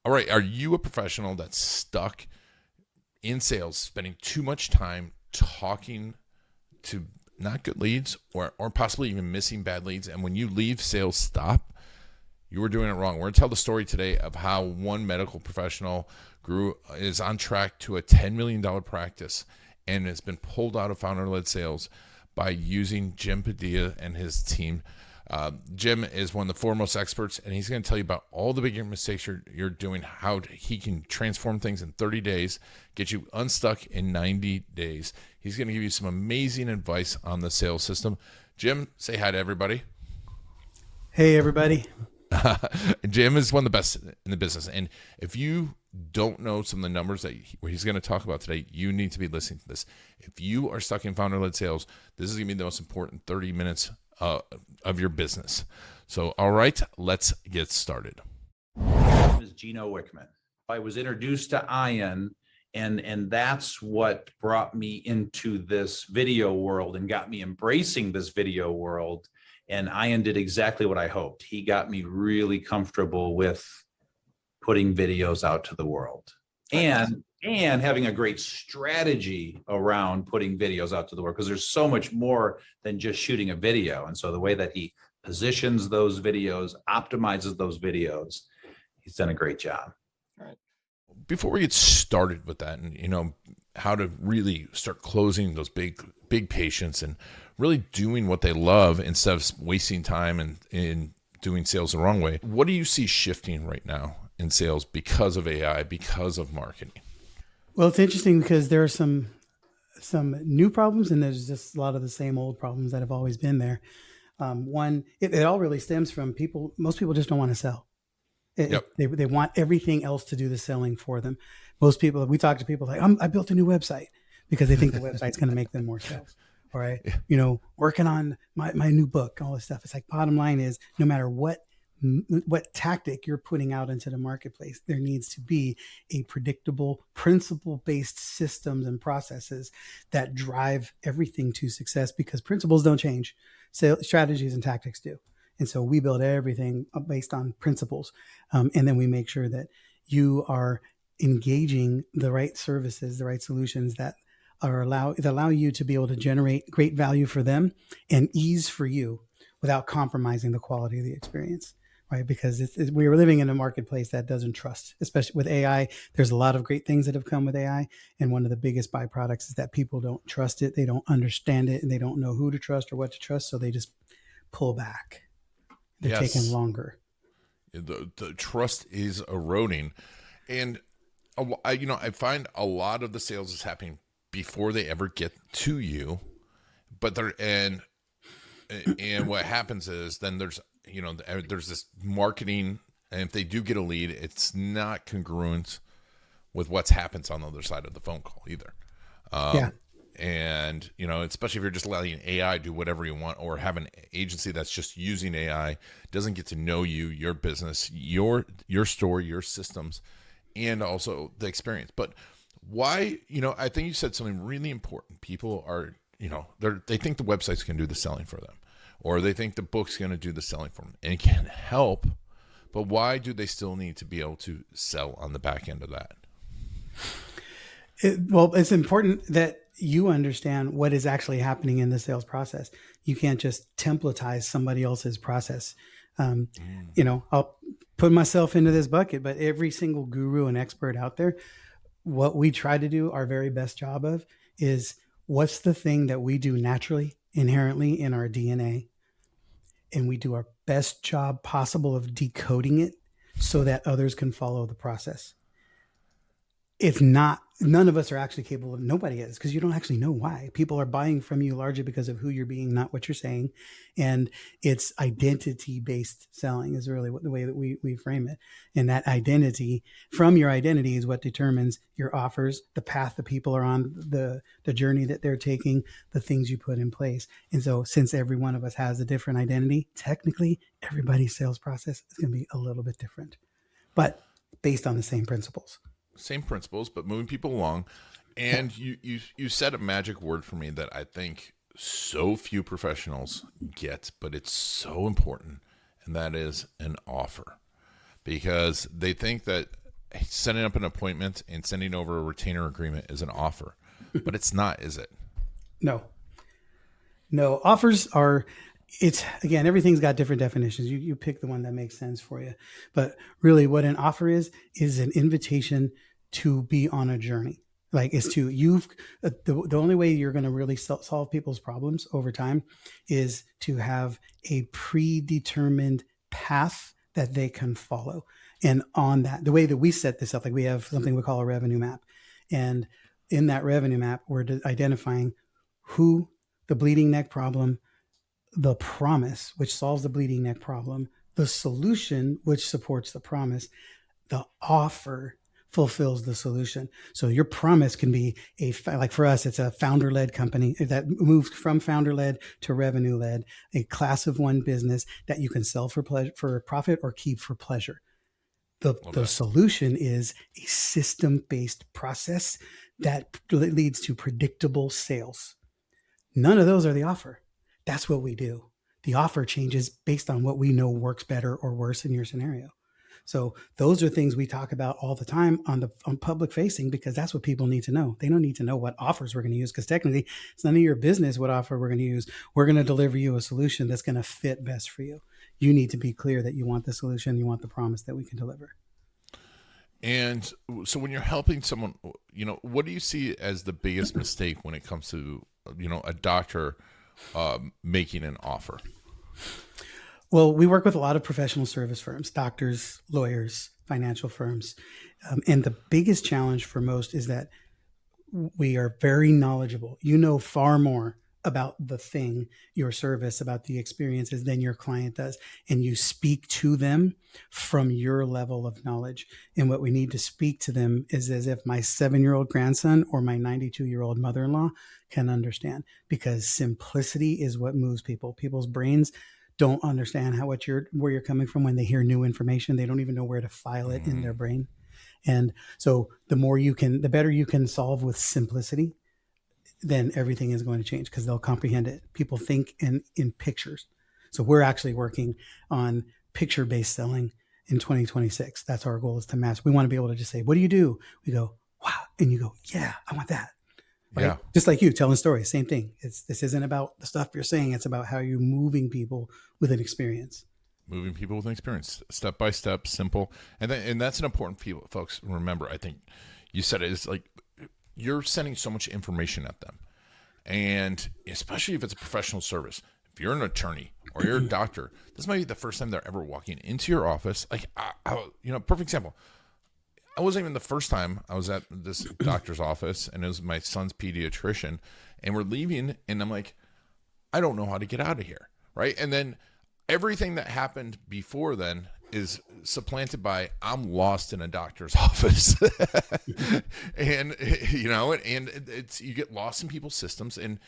All right. Are you a professional that's stuck in sales, spending too much time talking to not good leads or possibly even missing bad leads? And when you leave sales, stop, you were doing it wrong. We're going to tell the story today of how one medical professional is on track to a $10 million practice and has been pulled out of founder-led sales by using Jim Padilla and his team. Jim is one of the foremost experts, and he's going to tell you about all the big mistakes you're doing, how he can transform things in 30 days, get you unstuck in 90 days. He's going to give you some amazing advice on the sales system. Jim, say hi to everybody. Hey, everybody. Jim is one of the best in the business. And if you don't know some of the numbers that he's going to talk about today, you need to be listening to this. If you are stuck in founder-led sales, this is going to be the most important 30 minutes of your business. So, all right, let's get started. My name is Gino Wickman. I was introduced to Ian, and that's what brought me into this video world and got me embracing this video world. And Ian did exactly what I hoped. He got me really comfortable with putting videos out to the world and having a great strategy around putting videos out to the world, because there's so much more than just shooting a video. And so the way that he positions those videos, optimizes those videos, he's done a great job. All right. Before we get started with that, and how to really start closing those big patients and really doing what they love instead of wasting time and doing sales the wrong way, what do you see shifting right now in sales because of AI, because of marketing? Well, it's interesting because there are some new problems, and there's just a lot of the same old problems that have always been there. One, it all really stems from people. Most people just don't want to sell. They want everything else to do the selling for them. Most people, we talk to people like, I built a new website, because they think the website's going to make them more sales. All right. Working on my new book, all this stuff. It's like, bottom line is, no matter what tactic you're putting out into the marketplace, there needs to be a predictable, principle-based systems and processes that drive everything to success, because principles don't change. Sales strategies and tactics do. And so we build everything based on principles. And then we make sure that you are engaging the right services, the right solutions that allow you to be able to generate great value for them and ease for you without compromising the quality of the experience, right? Because we are living in a marketplace that doesn't trust, especially with AI. There's a lot of great things that have come with AI. And one of the biggest byproducts is that people don't trust it. They don't understand it, and they don't know who to trust or what to trust. So they just pull back. They're taking longer. The trust is eroding. And, I find a lot of the sales is happening before they ever get to you, but and what happens is then there's this marketing, and if they do get a lead, it's not congruent with what happens on the other side of the phone call either. And especially if you're just letting AI do whatever you want, or have an agency that's just using AI, doesn't get to know you, your business, your story, your systems, and also the experience. But why, I think you said something really important. People are, they think the website's going to do the selling for them, or they think the book's going to do the selling for them, and it can help. But why do they still need to be able to sell on the back end of that? It's important that you understand what is actually happening in the sales process. You can't just templatize somebody else's process. I'll put myself into this bucket, but every single guru and expert out there, what we try to do our very best job of is, what's the thing that we do naturally, inherently in our DNA, and we do our best job possible of decoding it so that others can follow the process. It's not, none of us are actually capable of, nobody is, because you don't actually know why. People are buying from you largely because of who you're being, not what you're saying. And it's identity-based selling is really the way that we frame it. And that identity, from your identity, is what determines your offers, the path that people are on, the journey that they're taking, the things you put in place. And so since every one of us has a different identity, technically everybody's sales process is going to be a little bit different, but based on the same principles. Same principles, but moving people along. And you said a magic word for me that I think so few professionals get, but it's so important, and that is an offer. Because they think that setting up an appointment and sending over a retainer agreement is an offer, but it's not, is it? No, no, offers are, it's again, everything's got different definitions. You pick the one that makes sense for you. But really what an offer is an invitation to be on a journey. Like it's to the only way you're going to really solve people's problems over time is to have a predetermined path that they can follow. And on that, the way that we set this up, like we have something we call a revenue map. And in that revenue map, we're identifying who, the bleeding neck problem, the promise, which solves the bleeding neck problem, the solution, which supports the promise, the offer fulfills the solution. So your promise can be like for us, it's a founder-led company that moved from founder-led to revenue-led, a class of one business that you can sell for pleasure, for profit, or keep for pleasure. The solution is a system-based process that leads to predictable sales. None of those are the offer. That's what we do. The offer changes based on what we know works better or worse in your scenario. So those are things we talk about all the time on public facing, because that's what people need to know. They don't need to know what offers we're going to use, because technically it's none of your business what offer we're going to use. We're going to deliver you a solution that's going to fit best for you. You need to be clear that you want the solution, you want the promise that we can deliver. And so when you're helping someone, what do you see as the biggest mistake when it comes to, a doctor making an offer? Well, we work with a lot of professional service firms, doctors, lawyers, financial firms. And the biggest challenge for most is that we are very knowledgeable. You know far more about the thing, your service, about the experiences than your client does. And you speak to them from your level of knowledge. And what we need to speak to them is as if my 7-year-old grandson or my 92-year-old mother-in-law can understand, because simplicity is what moves people. People's brains don't understand where you're coming from when they hear new information. They don't even know where to file it in their brain. And so the better you can solve with simplicity, then everything is going to change, because they'll comprehend it. People think in pictures. So we're actually working on picture-based selling in 2026. That's our goal, is to match. We want to be able to just say, what do you do? We go, wow. And you go, yeah, I want that. Right? Yeah. Just like you telling stories, same thing. This isn't about the stuff you're saying. It's about how you're moving people with an experience. Moving people with an experience, step by step, simple. And that's an important piece, folks. Remember, I think you said it is like, you're sending so much information at them. And especially if it's a professional service, if you're an attorney or you're a doctor, this might be the first time they're ever walking into your office. Like, perfect example. I wasn't even the first time I was at this doctor's office, and it was my son's pediatrician, and we're leaving, and I'm like, I don't know how to get out of here, right? And then everything that happened before then is supplanted by I'm lost in a doctor's office. And it's you get lost in people's systems, and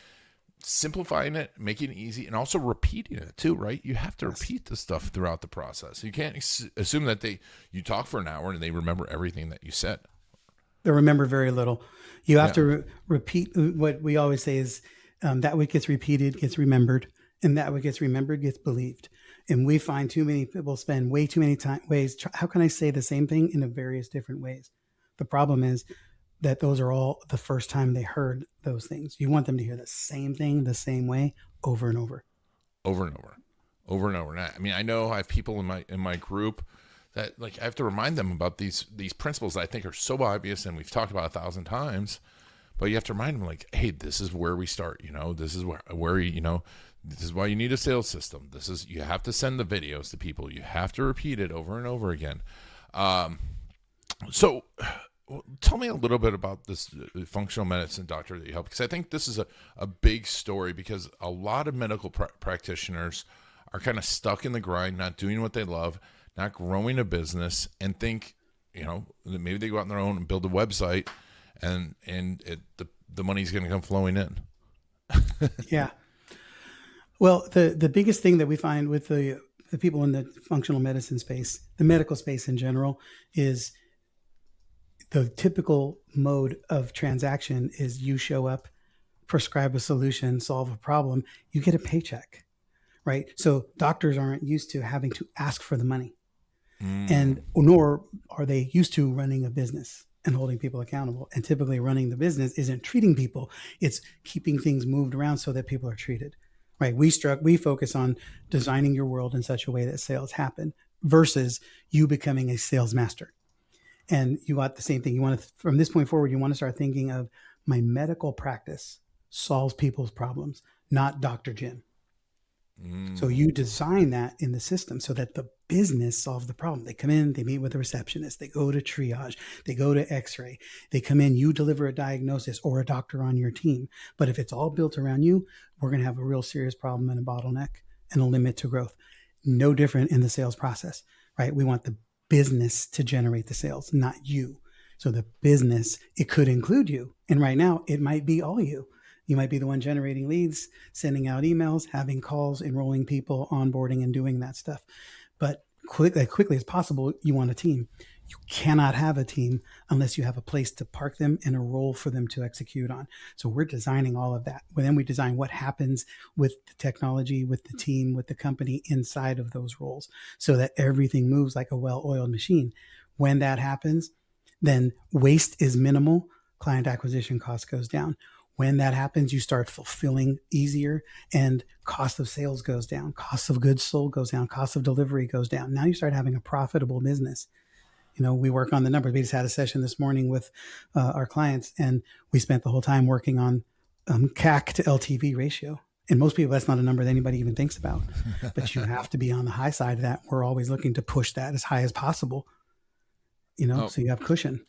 simplifying it, making it easy, and also repeating it too, right? You have to repeat the stuff throughout the process. You can't assume that you talk for an hour and they remember everything that you said. They remember very little. You have to repeat. What we always say is that what gets repeated gets remembered, and that what gets remembered gets believed. And we find too many people spend way too many ways. How can I say the same thing in various different ways? The problem is that those are all the first time they heard those things. You want them to hear the same thing the same way over and over. Over and over. Over and over. And I mean, I know I have people in my group that, like, I have to remind them about these principles that I think are so obvious and we've talked about 1,000 times, but you have to remind them, like, hey, this is where we start, this is where this is why you need a sales system. You have to send the videos to people. You have to repeat it over and over again. So tell me a little bit about this functional medicine doctor that you help, because I think this is a big story, because a lot of medical practitioners are kind of stuck in the grind, not doing what they love, not growing a business, and think, maybe they go out on their own and build a website and the money's going to come flowing in. Yeah. Well, the biggest thing that we find with the people in the functional medicine space, the medical space in general, is the typical mode of transaction is you show up, prescribe a solution, solve a problem, you get a paycheck, right? So doctors aren't used to having to ask for the money. And nor are they used to running a business and holding people accountable. And typically running the business isn't treating people, it's keeping things moved around so that people are treated. Right? We focus on designing your world in such a way that sales happen versus you becoming a sales master. And you want the same thing. You want to, from this point forward, you want to start thinking of my medical practice solves people's problems, not Dr. Jim. So you design that in the system so that the business solves the problem. They come in, they meet with a receptionist, they go to triage, they go to x-ray, they come in, you deliver a diagnosis or a doctor on your team. But if it's all built around you, we're going to have a real serious problem and a bottleneck and a limit to growth. No different in the sales process, right? We want the business to generate the sales, not you. So the business, it could include you. And right now it might be all you. You might be the one generating leads, sending out emails, having calls, enrolling people, onboarding, and doing that stuff. But as quickly as possible, you want a team. You cannot have a team unless you have a place to park them and a role for them to execute on. So we're designing all of that. But then we design what happens with the technology, with the team, with the company inside of those roles so that everything moves like a well-oiled machine. When that happens, then waste is minimal, client acquisition cost goes down. When that happens, you start fulfilling easier and cost of sales goes down, cost of goods sold goes down, cost of delivery goes down. Now you start having a profitable business. You know, we work on the numbers. We just had a session this morning with our clients, and we spent the whole time working on CAC to LTV ratio. And most people, that's not a number that anybody even thinks about, but you have to be on the high side of that. We're always looking to push that as high as possible, you know, so you have cushion.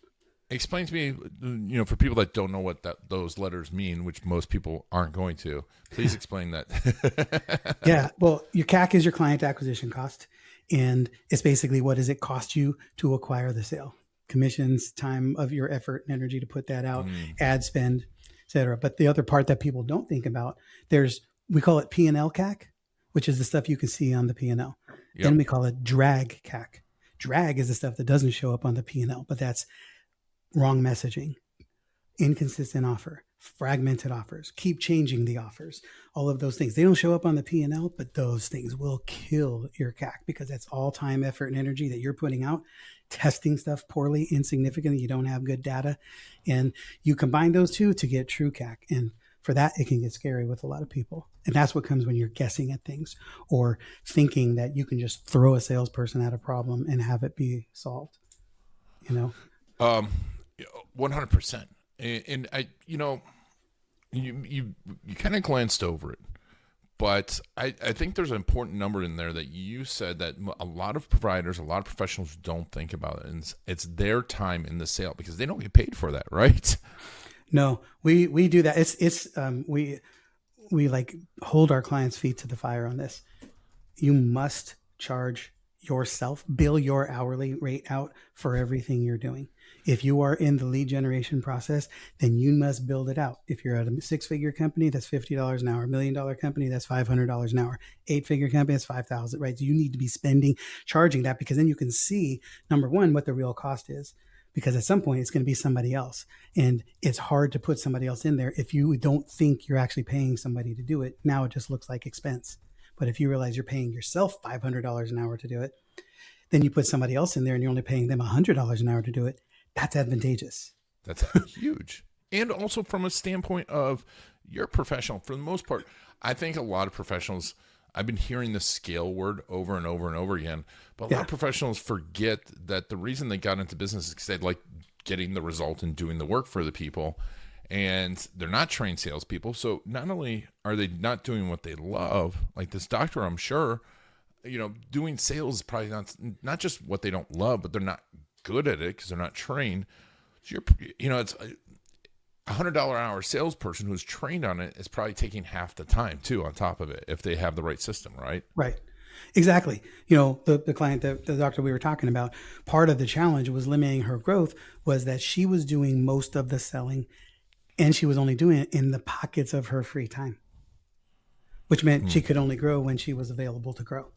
Explain to me, you know, for people that don't know what those letters mean, which most people aren't going to, please explain that. Yeah. Well, your CAC is your client acquisition cost. And it's basically what does it cost you to acquire the sale? Commissions, time of your effort and energy to put that out, ad spend, et cetera. But the other part that people don't think about, we call it P&L CAC, which is the stuff you can see on the P&L. Yep. Then we call it drag CAC. Drag is the stuff that doesn't show up on the P&L, but that's wrong messaging, inconsistent offer, fragmented offers, keep changing the offers, all of those things. They don't show up on the P&L, but those things will kill your CAC because that's all time, effort, and energy that you're putting out, testing stuff poorly, insignificantly. You don't have good data. And you combine those two to get true CAC. And for that, it can get scary with a lot of people. And that's what comes when you're guessing at things or thinking that you can just throw a salesperson at a problem and have it be solved, you know? 100%. And I, you know, you kind of glanced over it, but I think there's an important number in there that you said that a lot of providers, a lot of professionals don't think about it. And it's their time in the sale because they don't get paid for that, right? No, we do that. We like hold our clients' feet to the fire on this. You must charge yourself, bill your hourly rate out for everything you're doing. If you are in the lead generation process, then you must build it out. If you're at a 6-figure company, that's $50 an hour. $1 million company, that's $500 an hour. 8-figure company, that's $5,000, right? So you need to be charging that because then you can see, number one, what the real cost is. Because at some point it's going to be somebody else. And it's hard to put somebody else in there if you don't think you're actually paying somebody to do it. Now it just looks like expense. But if you realize you're paying yourself $500 an hour to do it, then you put somebody else in there and you're only paying them $100 an hour to do it. That's advantageous. That's huge. And also from a standpoint of you're a professional for the most part. I think a lot of professionals, I've been hearing the scale word over and over and over again, but a lot of professionals forget that the reason they got into business is because they like getting the result and doing the work for the people. And they're not trained salespeople. So not only are they not doing what they love, like this doctor, I'm sure, you know, doing sales is probably not just what they don't love, but they're not good at it because they're not trained. So it's $100 an hour salesperson who's trained on it is probably taking half the time too on top of it if they have the right system, right? Right. Exactly. You know, the client, the doctor we were talking about, part of the challenge was limiting her growth was that she was doing most of the selling and she was only doing it in the pockets of her free time, which meant she could only grow when she was available to grow.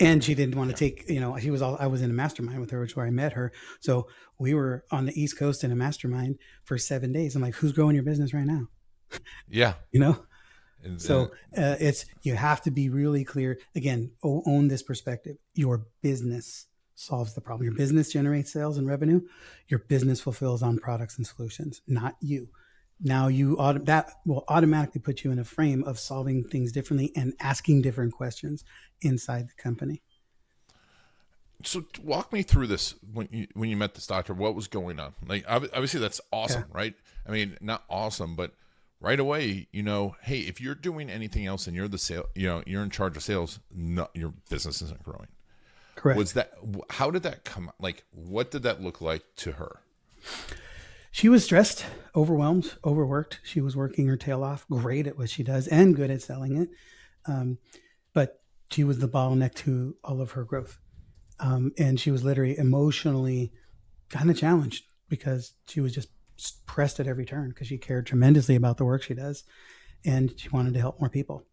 And she didn't want to take, you know, I was in a mastermind with her, which is where I met her. So we were on the East Coast in a mastermind for 7 days. I'm like, who's growing your business right now? Yeah. You know? So you have to be really clear. Again, own this perspective. Your business solves the problem. Your business generates sales and revenue. Your business fulfills on products and solutions, not you. Now that will automatically put you in a frame of solving things differently and asking different questions inside the company. So walk me through this when you met this doctor. What was going on? Like obviously that's awesome, right? I mean, not awesome, but right away, hey, if you're doing anything else and you're the sale, you're in charge of sales, your business isn't growing. Correct. How did that come? Like, what did that look like to her? She was stressed, overwhelmed, overworked. She was working her tail off, great at what she does and good at selling it. But she was the bottleneck to all of her growth. And she was literally emotionally kind of challenged because she was just pressed at every turn because she cared tremendously about the work she does and she wanted to help more people.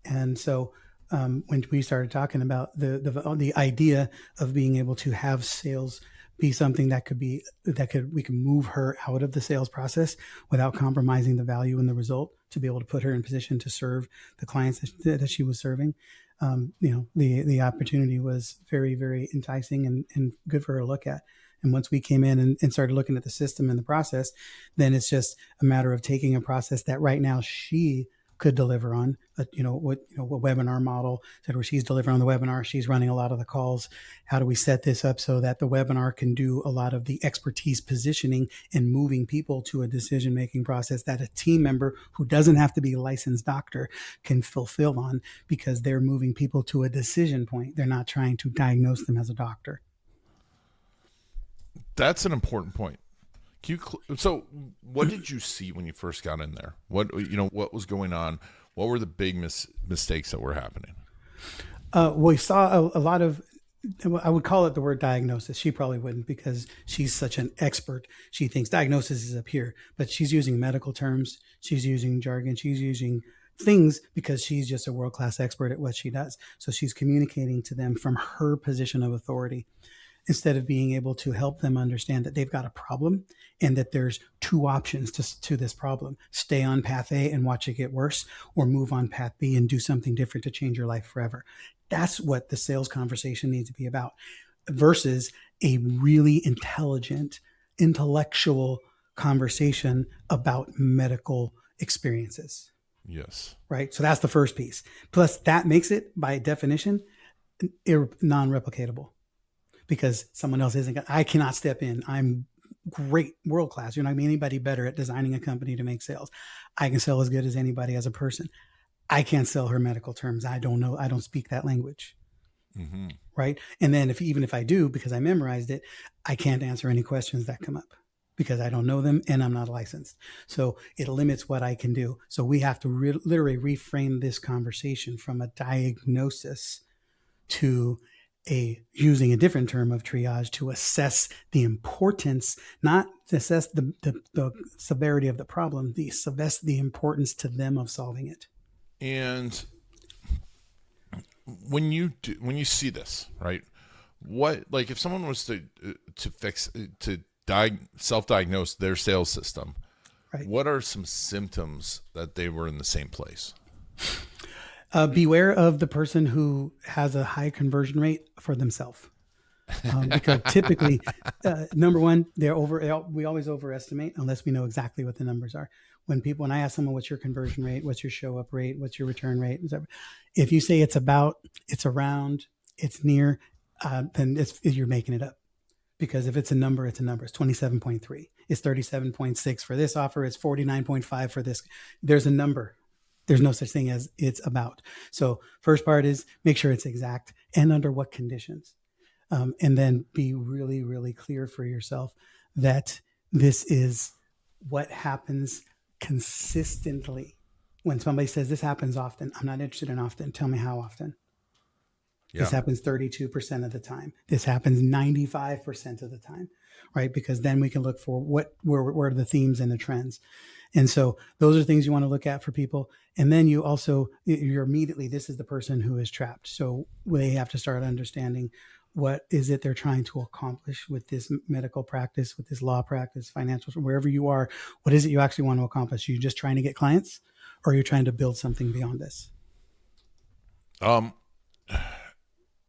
And so when we started talking about the idea of being able to have sales be something we can move her out of the sales process without compromising the value and the result, to be able to put her in position to serve the clients that she was serving. The opportunity was very, very enticing and good for her to look at. And once we came in and started looking at the system and the process, then it's just a matter of taking a process that right now she could deliver on, what webinar model that where she's delivering on the webinar, she's running a lot of the calls. How do we set this up so that the webinar can do a lot of the expertise positioning and moving people to a decision-making process that a team member who doesn't have to be a licensed doctor can fulfill on, because they're moving people to a decision point. They're not trying to diagnose them as a doctor. That's an important point. So what did you see when you first got in there? What was going on? What were the big mistakes that were happening? We saw a lot of, I would call it the word diagnosis. She probably wouldn't, because she's such an expert. She thinks diagnosis is up here, but she's using medical terms. She's using jargon. She's using things because she's just a world-class expert at what she does. So she's communicating to them from her position of authority, instead of being able to help them understand that they've got a problem and that there's two options to this problem. Stay on path A and watch it get worse, or move on path B and do something different to change your life forever. That's what the sales conversation needs to be about, versus a really intelligent, intellectual conversation about medical experiences. Yes. Right. So that's the first piece. Plus, that makes it, by definition, non-replicatable. Because someone else I cannot step in. I'm great, world class. You're not going to be anybody better at designing a company to make sales. I can sell as good as anybody as a person. I can't sell her medical terms. I don't know. I don't speak that language. Mm-hmm. Right. And then even if I do, because I memorized it, I can't answer any questions that come up because I don't know them and I'm not licensed. So it limits what I can do. So we have to literally reframe this conversation from a diagnosis to using a different term of triage to assess the importance, not to assess the severity of the problem, assess the importance to them of solving it. And when you see this, right, what, like if someone was to self-diagnose their sales system, right, what are some symptoms that they were in the same place? Beware of the person who has a high conversion rate for themselves. Because typically, number one, we always overestimate unless we know exactly what the numbers are. When I ask someone, what's your conversion rate? What's your show up rate? What's your return rate? If you say it's about, it's around, it's near, then you're making it up. Because if it's a number, it's a number. It's 27.3. It's 37.6 for this offer. It's 49.5 for this. There's a number. There's no such thing as it's about. So first part is make sure it's exact and under what conditions. And then be really, really clear for yourself that this is what happens consistently. When somebody says this happens often, I'm not interested in often. Tell me how often. Yeah. This happens 32% of the time. This happens 95% of the time, right? Because then we can look for where are the themes and the trends. And so those are things you want to look at for people. And then you're immediately, this is the person who is trapped. So they have to start understanding what is it they're trying to accomplish with this medical practice, with this law practice, financial, wherever you are. What is it you actually want to accomplish? Are you just trying to get clients, or are you trying to build something beyond this?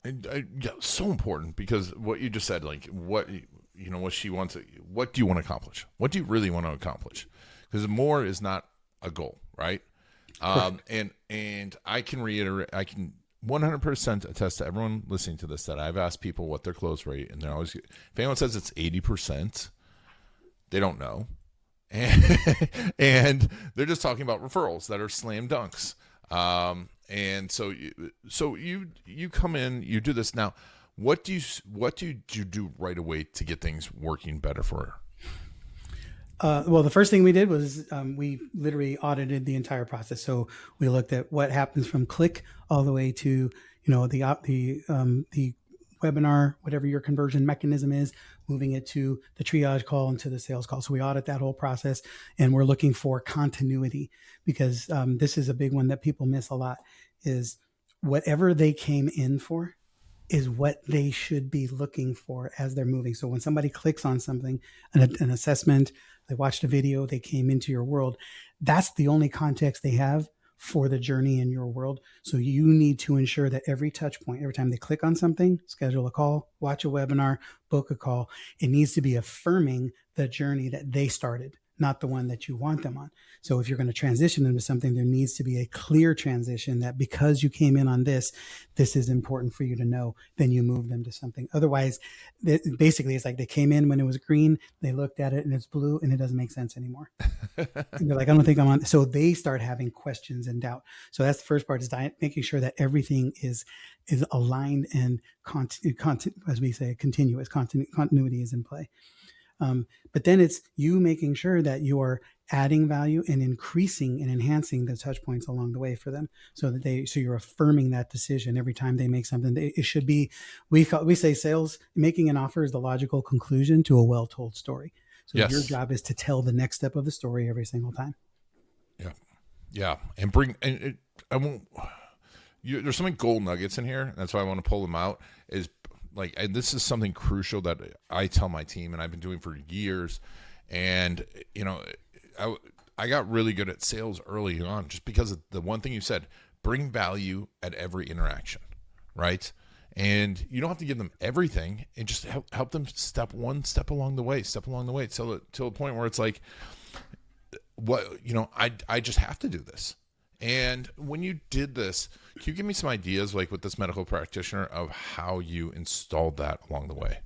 Yeah, so important because what you just said, like what what she wants. What do you want to accomplish? What do you really want to accomplish? Because more is not a goal, right? Correct. And I can reiterate, I can 100% attest to everyone listening to this that I've asked people what their close rate, and they're always, if anyone says it's 80%, they don't know, and and they're just talking about referrals that are slam dunks. And so you come in, you do this now. What do you do right away to get things working better for her? Well, the first thing we did was we literally audited the entire process. So we looked at what happens from click all the way to the webinar, whatever your conversion mechanism is, moving it to the triage call and to the sales call. So we audit that whole process, and we're looking for continuity because this is a big one that people miss a lot. Is whatever they came in for is what they should be looking for as they're moving. So when somebody clicks on something, an assessment, they watched a video, they came into your world, that's the only context they have for the journey in your world. So you need to ensure that every touch point, every time they click on something, schedule a call, watch a webinar, book a call, it needs to be affirming the journey that they started, not the one that you want them on. So if you're going to transition into something, there needs to be a clear transition that because you came in on this is important for you to know, then you move them to something. Otherwise, basically it's like they came in when it was green, they looked at it and it's blue and it doesn't make sense anymore. And they're like, I don't think I'm on. So they start having questions and doubt. So that's the first part, is making sure that everything is aligned and as we say, continuous continuity is in play. But then it's you making sure that you are adding value and increasing and enhancing the touch points along the way for them, so you're affirming that decision every time they make something. It should be, we say sales, making an offer is the logical conclusion to a well-told story. So your Yes. job is to tell the next step of the story every single time. Yeah. Yeah. And bring, and I won't, there's so many gold nuggets in here. That's why I want to pull them out. Is like, and this is something crucial that I tell my team, and I've been doing for years. And I got really good at sales early on just because of the one thing you said: bring value at every interaction, right? And you don't have to give them everything, and just help them one step along the way, till a point where it's like, I just have to do this. And when you did this, can you give me some ideas, like with this medical practitioner, of how you installed that along the way?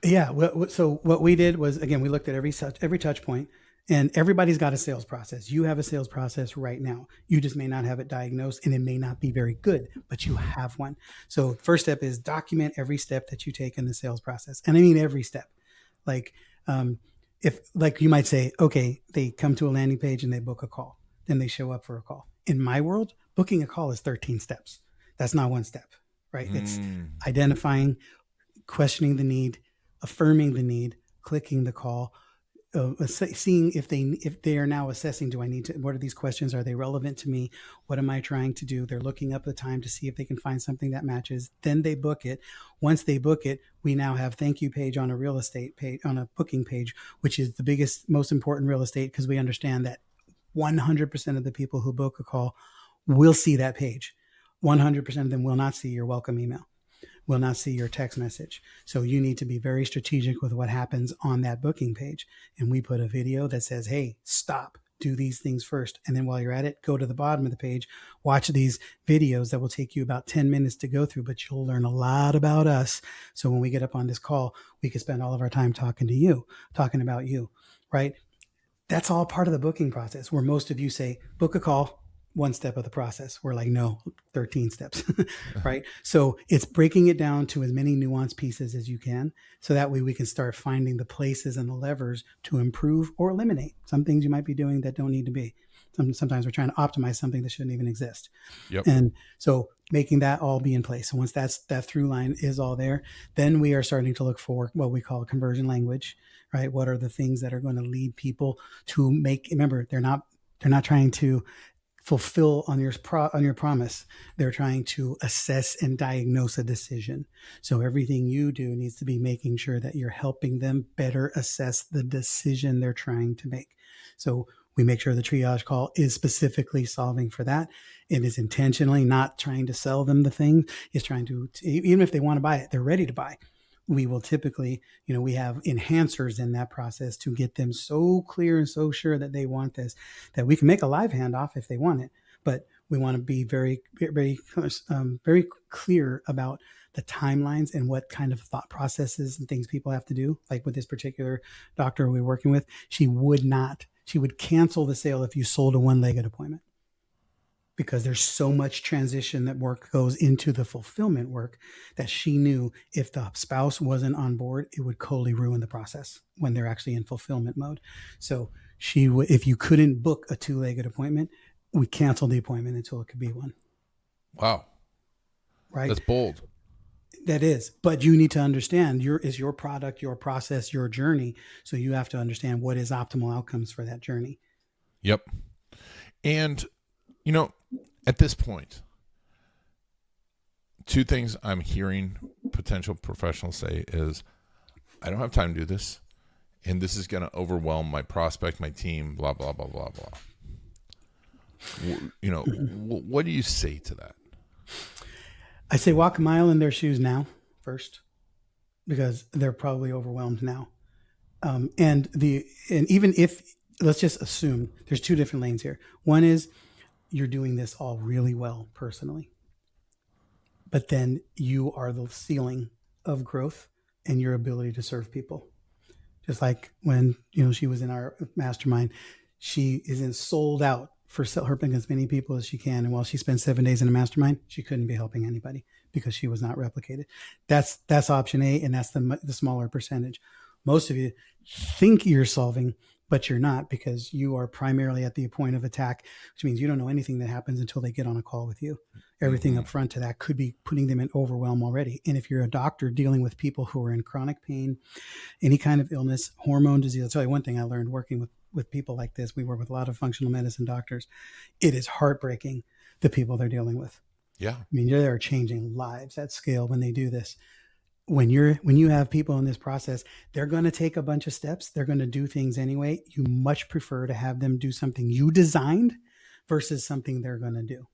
Yeah. So what we did was, again, we looked at every touch point, and everybody's got a sales process. You have a sales process right now. You just may not have it diagnosed, and it may not be very good, but you have one. So first step is document every step that you take in the sales process. And I mean every step. Like, if, like, you might say, okay, they come to a landing page and they book a call, then they show up for a call. In my world, booking a call is 13 steps. That's not one step, right? It's identifying, questioning the need, affirming the need, clicking the call, seeing if they are now assessing, do I need to, what are these questions? Are they relevant to me? What am I trying to do? They're looking up the time to see if they can find something that matches. Then they book it. Once they book it, we now have thank you page on a real estate page, on a booking page, which is the biggest, most important real estate, because we understand that 100% of the people who book a call will see that page. 100% of them will not see your welcome email, will not see your text message. So you need to be very strategic with what happens on that booking page. And we put a video that says, hey, stop, do these things first. And then while you're at it, go to the bottom of the page, watch these videos that will take you about 10 minutes to go through, but you'll learn a lot about us. So when we get up on this call, we can spend all of our time talking to you, talking about you, right? That's all part of the booking process, where most of you say, book a call, one step of the process. We're like, no, 13 steps, right? So it's breaking it down to as many nuanced pieces as you can. So that way we can start finding the places and the levers to improve or eliminate some things you might be doing that don't need to be. Sometimes we're trying to optimize something that shouldn't even exist. Yep. And so making that all be in place. So once that through line is all there, then we are starting to look for what we call conversion language, right? What are the things that are going to lead people to make, remember, they're not trying to fulfill on your promise. They're trying to assess and diagnose a decision. So everything you do needs to be making sure that you're helping them better assess the decision they're trying to make. So we make sure the triage call is specifically solving for that. It is intentionally not trying to sell them the thing. It's trying to, even if they want to buy it, they're ready to buy. We will typically, we have enhancers in that process to get them so clear and so sure that they want this, that we can make a live handoff if they want it. But we want to be very, very, very clear about the timelines and what kind of thought processes and things people have to do. Like with this particular doctor we're working with, she would cancel the sale if you sold a one-legged appointment, because there's so much transition that work goes into the fulfillment work that she knew if the spouse wasn't on board, it would totally ruin the process when they're actually in fulfillment mode. So if you couldn't book a two-legged appointment, we canceled the appointment until it could be one. Wow. Right. That's bold. That is, but you need to understand your product, your process, your journey. So you have to understand what is optimal outcomes for that journey. Yep. And, at this point, two things I'm hearing potential professionals say is, I don't have time to do this, and this is going to overwhelm my prospect, my team, blah, blah, blah, blah, blah. What do you say to that? I say walk a mile in their shoes now first, because they're probably overwhelmed now. And even if, let's just assume there's two different lanes here. One is you're doing this all really well personally, but then you are the ceiling of growth and your ability to serve people. Just like when, she was in our mastermind, she isn't sold out for helping as many people as she can. And while she spent 7 days in a mastermind, she couldn't be helping anybody because she was not replicated. That's option A, and that's the smaller percentage. Most of you think you're solving, but you're not, because you are primarily at the point of attack, which means you don't know anything that happens until they get on a call with you. Everything up front to that could be putting them in overwhelm already. And if you're a doctor dealing with people who are in chronic pain, any kind of illness, hormone disease, I'll tell you one thing I learned working with people like this. We work with a lot of functional medicine doctors. It is heartbreaking, the people they're dealing with. Yeah. I mean, they're changing lives at scale when they do this. When you have people in this process, they're going to take a bunch of steps. They're going to do things anyway. You much prefer to have them do something you designed versus something they're going to do.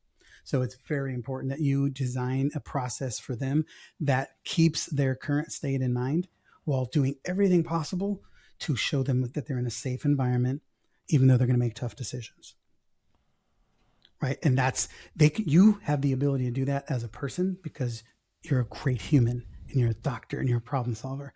So it's very important that you design a process for them that keeps their current state in mind while doing everything possible to show them that they're in a safe environment, even though they're going to make tough decisions. Right. And you have the ability to do that as a person because you're a great human and you're a doctor and you're a problem solver.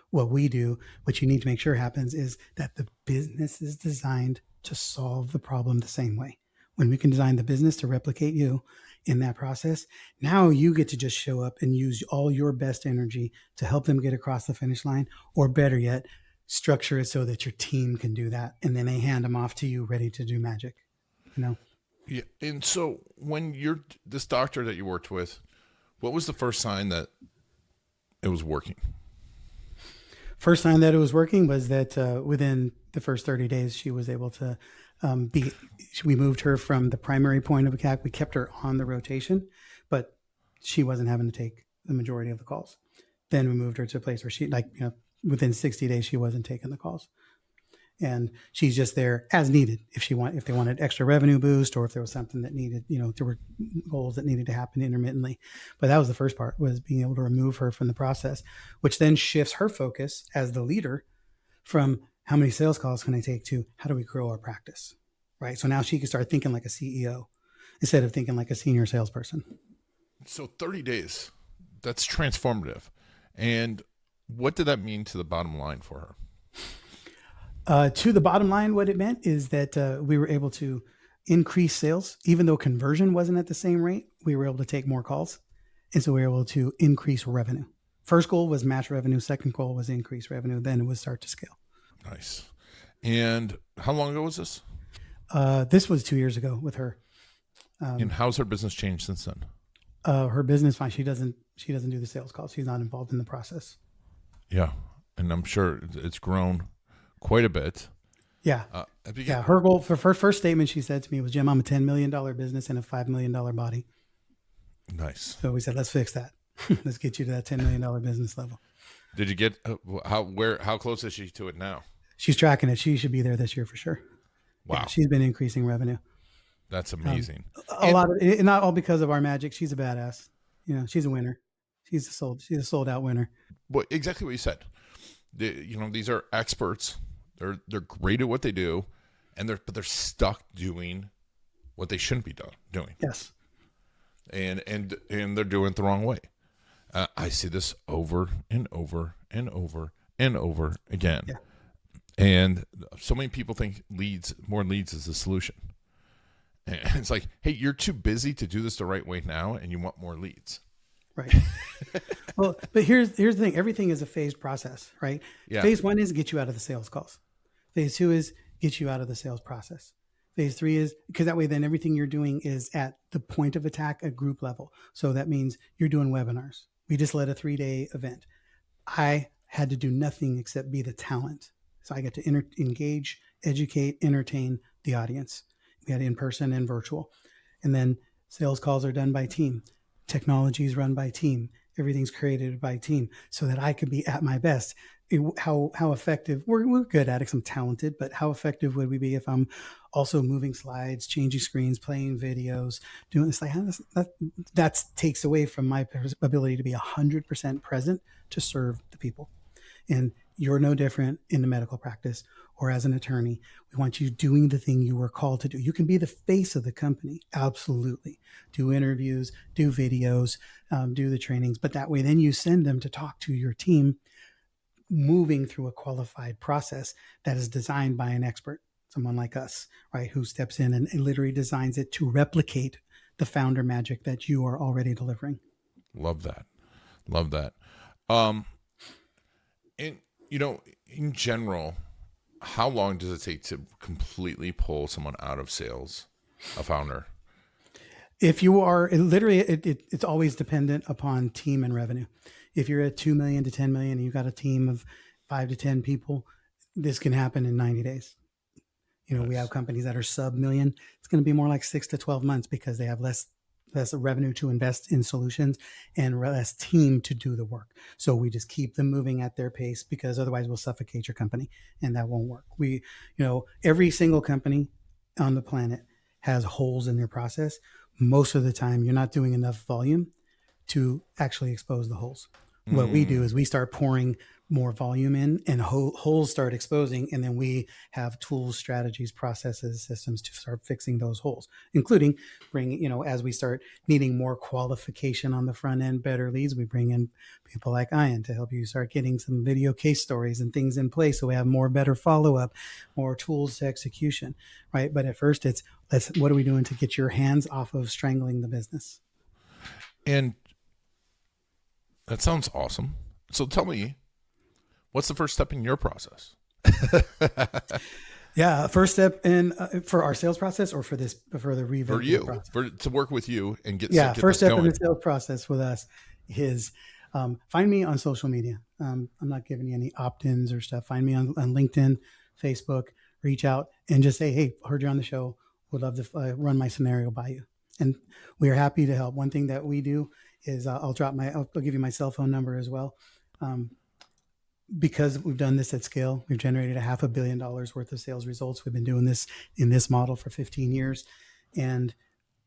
What we do, what you need to make sure happens, is that the business is designed to solve the problem the same way. When we can design the business to replicate you in that process, now you get to just show up and use all your best energy to help them get across the finish line, or better yet, structure it so that your team can do that. And then they hand them off to you ready to do magic, Yeah. And so when this doctor that you worked with, what was the first sign that it was working? First sign that it was working was that within the first 30 days, she was able to we moved her from the primary point of attack. We kept her on the rotation, but she wasn't having to take the majority of the calls. Then we moved her to a place where she, within 60 days, she wasn't taking the calls. And she's just there as needed. If they wanted extra revenue boost, or if there was something that needed, there were goals that needed to happen intermittently. But that was the first part, was being able to remove her from the process, which then shifts her focus as the leader from how many sales calls can I take to how do we grow our practice, right? So now she can start thinking like a CEO instead of thinking like a senior salesperson. So 30 days, that's transformative. And what did that mean to the bottom line for her? To the bottom line, what it meant is that we were able to increase sales. Even though conversion wasn't at the same rate, we were able to take more calls. And so we were able to increase revenue. First goal was match revenue. Second goal was increase revenue. Then it would start to scale. Nice. And how long ago was this? This was 2 years ago with her. And how's her business changed since then? Her business, fine. She doesn't do the sales calls. She's not involved in the process. Yeah. And I'm sure it's grown quite a bit. Yeah. Her goal for her first statement she said to me was, Jim, I'm a $10 million business and a $5 million body. Nice. So we said, let's fix that. Let's get you to that $10 million business level. Did you get how close is she to it now? She's tracking it. She should be there this year for sure. Wow. Yeah, she's been increasing revenue. That's amazing. A lot of it, not all because of our magic. She's a badass. She's a winner. She's a sold out winner. But exactly what you said. These are experts. They're great at what they do, but they're stuck doing what they shouldn't be doing. Yes. And they're doing it the wrong way. I see this over and over and over and over again. Yeah. And so many people think more leads is the solution. And it's like, hey, you're too busy to do this the right way now, and you want more leads. Right. Well, but here's the thing. Everything is a phased process, right? Yeah. Phase 1 is get you out of the sales calls. Phase 2 is get you out of the sales process. Phase 3 is because that way, then everything you're doing is at the point of attack at group level. So that means you're doing webinars. We just led a 3-day event. I had to do nothing except be the talent. So I get to engage, educate, entertain the audience. We had in-person and virtual. And then sales calls are done by team. Technology is run by team. Everything's created by team so that I could be at my best. How effective, we're good at it, 'cause I'm talented, but how effective would we be if I'm also moving slides, changing screens, playing videos, doing this? Like that takes away from my ability to be 100% present to serve the people. And you're no different in the medical practice or as an attorney. We want you doing the thing you were called to do. You can be the face of the company. Absolutely. Do interviews, do videos, do the trainings. But that way, then you send them to talk to your team, moving through a qualified process that is designed by an expert, someone like us, right? Who steps in and literally designs it to replicate the founder magic that you are already delivering. Love that. And in general, how long does it take to completely pull someone out of sales, a founder? If you are literally, it's always dependent upon team and revenue. If you're at 2 million to 10 million and you've got a team of 5 to 10 people, this can happen in 90 days. Nice. We have companies that are sub-million. It's going to be more like 6 to 12 months because they have less revenue to invest in solutions and less team to do the work. So we just keep them moving at their pace because otherwise we'll suffocate your company and that won't work. Every single company on the planet has holes in their process. Most of the time you're not doing enough volume to actually expose the holes. What we do is we start pouring more volume in and holes start exposing. And then we have tools, strategies, processes, systems to start fixing those holes, including as we start needing more qualification on the front end, better leads, we bring in people like Ian to help you start getting some video case stories and things in place. So we have better follow-up, more tools to execution, right? But at first what are we doing to get your hands off of strangling the business? And that sounds awesome. So tell me, what's the first step in your process? Yeah, first step in for our sales process or for the revamp? For you, to work with you and get first step going. in the sales process with us is find me on social media. I'm not giving you any opt-ins or stuff. Find me on LinkedIn, Facebook. Reach out and just say, hey, heard you on the show. Would love to run my scenario by you. And we are happy to help. One thing that we do is I'll give you my cell phone number as well. Because we've done this at scale, we've generated $500 million worth of sales results. We've been doing this in this model for 15 years. And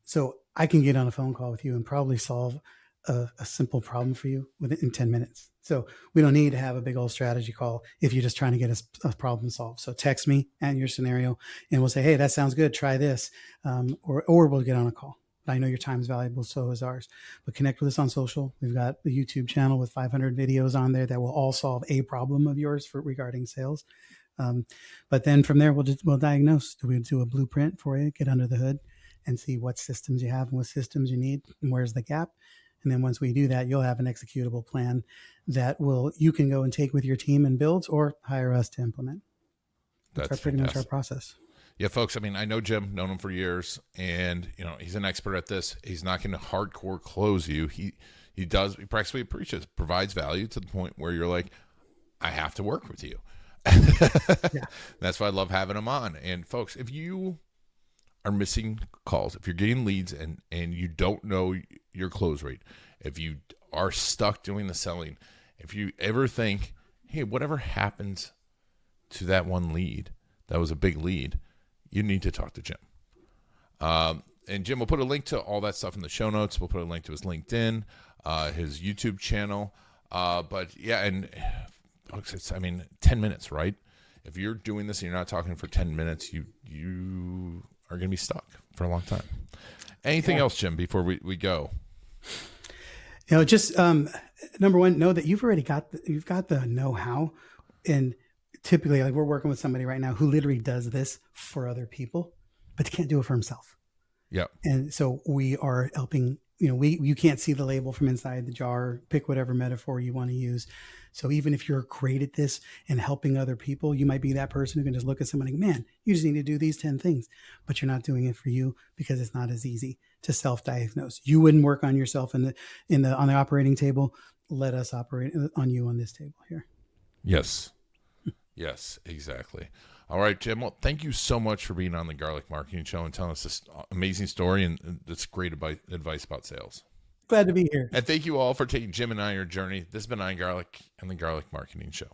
so I can get on a phone call with you and probably solve a simple problem for you within 10 minutes. So we don't need to have a big old strategy call if you're just trying to get a problem solved. So text me and your scenario and we'll say, hey, that sounds good. Try this. Or we'll get on a call. I know your time is valuable, so is ours. But connect with us on social. We've got the YouTube channel with 500 videos on there that will all solve a problem of yours regarding sales. But then from there, we'll diagnose. Do we do a blueprint for you? Get under the hood and see what systems you have and what systems you need and where's the gap. And then once we do that, you'll have an executable plan that you can go and take with your team and build or hire us to implement. That's pretty much our process. Yeah, folks, I know Jim, known him for years, and, he's an expert at this. He's not going to hardcore close you. He practically provides value to the point where you're like, I have to work with you. Yeah. That's why I love having him on. And folks, if you are missing calls, if you're getting leads and you don't know your close rate, if you are stuck doing the selling, if you ever think, hey, whatever happens to that one lead, that was a big lead, you need to talk to Jim. And Jim, we'll put a link to all that stuff in the show notes. We'll put a link to his LinkedIn, his YouTube channel. But yeah, and folks, 10 minutes, right? If you're doing this and you're not talking for 10 minutes, you are going to be stuck for a long time. Anything else, Jim, before we go? Just number one, know that you've got the know-how, and typically, like, we're working with somebody right now who literally does this for other people, but they can't do it for himself. Yeah. And so we are helping. You can't see the label from inside the jar. Pick whatever metaphor you want to use. So even if you're great at this and helping other people, you might be that person who can just look at somebody, man, you just need to do these 10 things, but you're not doing it for you because it's not as easy to self-diagnose. You wouldn't work on yourself on the operating table. Let us operate on you on this table here. Yes. Yes, exactly. All right, Jim. Well, thank you so much for being on the Garlic Marketing Show and telling us this amazing story and this great advice about sales. Glad to be here. And thank you all for taking Jim and I on your journey. This has been Iron Garlic and the Garlic Marketing Show.